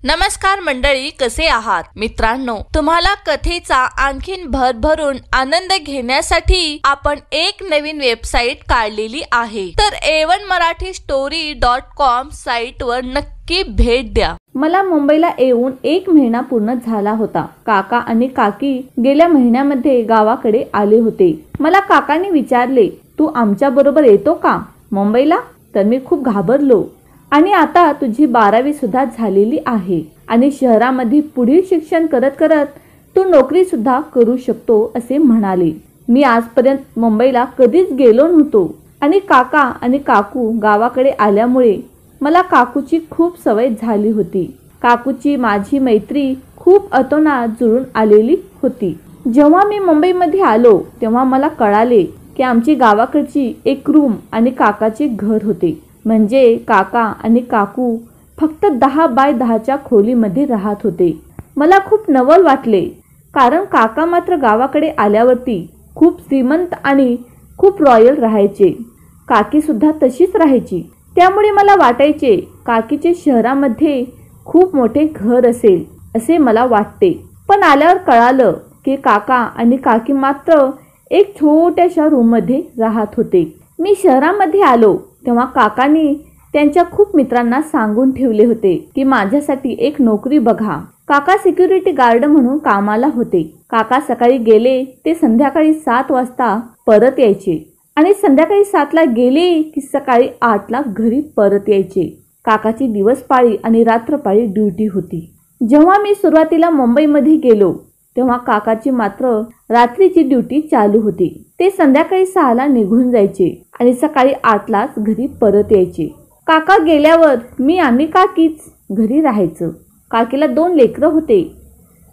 नमस्कार मंडळी, कसे आहात मित्रांनो? तुम्हाला कथेचा आणखीन भरभरून आनंद घेण्यासाठी आपण एक नवीन वेबसाईट काढलेली आहे. तर A1marathi.com साइटवर नक्की भेट द्या. मला मुंबईला येऊन 1 महिना पूर्ण झाला होता. काका आणि काकी गेल्या महिन्यामध्ये गावाकडे आले होते. मला काकांनी विचारले, तू आमच्या बरोबर येतो का मुंबईला? तर मी खूप घाबरलो. आणि आता तुझी 12वी सुद्धा झालेली आहे आणि शहरामध्ये पुढील शिक्षण करत करत तू नोकरी सुद्धा करू शकतो असे म्हणाले. मी आजपर्यंत मुंबईला कधीच गेलो नव्हतो आणि काका आणि काकू गावाकडे आल्यामुळे मला काकूची खूप सवय झाली होती. काकूची माझी मैत्री खूप अतोनात जुळून आलेली होती. जेव्हा मी मुंबईमध्ये आलो तेव्हा मला कळाले की आमची गावाकडची एक रूम आणि काकाचे घर होते. म्हणजे काका आणि काकू फक्त 10 बाय 10च्या खोलीमध्ये राहत होते. मला खूप नवल वाटले, कारण काका मात्र गावाकडे आल्यावरती खूप श्रीमंत आणि खूप रॉयल राहायचे. काकी सुद्धा तशीच राहायची. त्यामुळे मला वाटायचे काकीचे शहरामध्ये खूप मोठे घर असेल असे मला वाटते. पण आल्यावर कळालं की काका आणि काकी मात्र एक छोट्याशा रूममध्ये राहत होते. मी शहरामध्ये आलो तेव्हा काकांनी त्यांच्या खूप मित्रांना सांगून ठेवले होते की माझ्यासाठी एक नोकरी बघा. काका सिक्युरिटी गार्ड म्हणून कामाला होते. काका सकाळी गेले ते संध्याकाळी 7 वाजता परत यायचे आणि संध्याकाळी 7ला गेले की सकाळी 8ला घरी परत यायचे. काकाची दिवसपाळी आणि रात्रपाळी ड्युटी होती. जेव्हा मी सुरुवातीला मुंबईमध्ये गेलो तेव्हा काकाची मात्र रात्रीची ड्युटी चालू होती. ते संध्याकाळी 6ला निघून जायचे आणि सकाळी 8लाच घरी परत यायचे. काका गेल्यावर मी आणि काकीच घरी राहायचं. काकीला 2 लेकरं होते.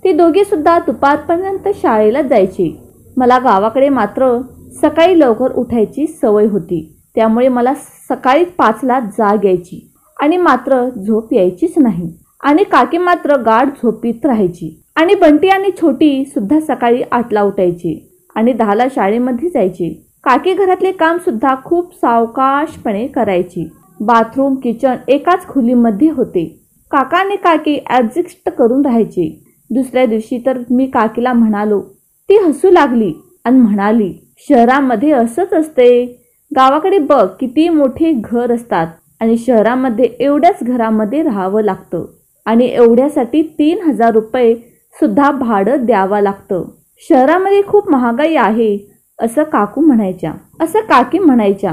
ते दोघे सुद्धा दुपारपर्यंत शाळेला जायचे. मला गावाकडे मात्र सकाळी लवकर उठायची सवय होती. त्यामुळे मला सकाळी 5ला जाग यायची आणि मात्र झोप यायचीच नाही. आणि काकी मात्र गाढ झोपीत राहायची. आणि बंटी आणि छोटी सुद्धा सकाळी 8ला उठायची आणि 10ला शाळेमध्ये जायची. काकी घरातले काम सुद्धा खूप सावकाशपणे करायची. बाथरूम किचन एकाच खोलीमध्ये होते. काका आणि काकी ॲडजस्ट करून राहायचे. दुसऱ्या दिवशी तर मी काकीला म्हणालो. ती हसू लागली आणि म्हणाली, शहरामध्ये असंच असते. गावाकडे बघ किती मोठे घर असतात आणि शहरामध्ये एवढ्याच घरामध्ये राहावं लागतं आणि एवढ्यासाठी 3000 रुपये सुद्धा भाडं द्यावं लागतं. शहरामध्ये खूप महागाई आहे असं काकी म्हणायच्या.